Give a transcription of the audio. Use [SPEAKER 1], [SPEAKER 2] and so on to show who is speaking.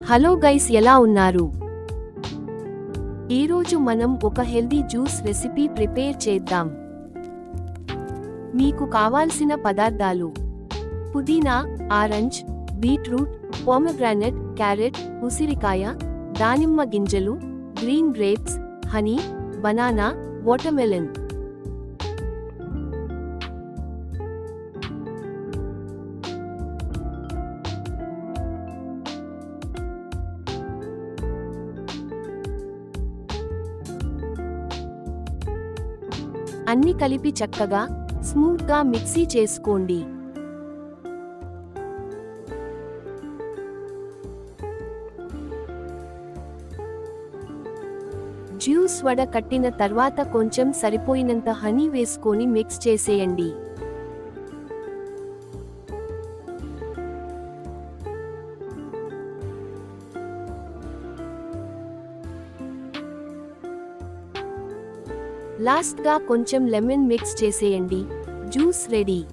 [SPEAKER 1] Hello guys, ఎలా ఉన్నారు? ఈరోజు మనం ఒక హెల్దీ జ్యూస్ రెసిపీ ప్రిపేర్ చేద్దాం. మీకు కావాల్సిన పదార్థాలు: పుదీనా, ఆరెంజ్, బీట్రూట్, పోమగ్రానైట్, క్యారెట్, ఉసిరికాయ, దానిమ్మ గింజలు, green grapes, honey, banana, watermelon. అన్ని కలిపి చక్కగా స్మూత్గా మిక్సీ చేసుకోండి. జ్యూస్ వడ కట్టిన తర్వాత కొంచెం సరిపోయినంత హనీ వేసుకొని మిక్స్ చేసేయండి. లాస్ట్గా కొంచెం లెమన్ మిక్స్ చేసేయండి. Juice ready.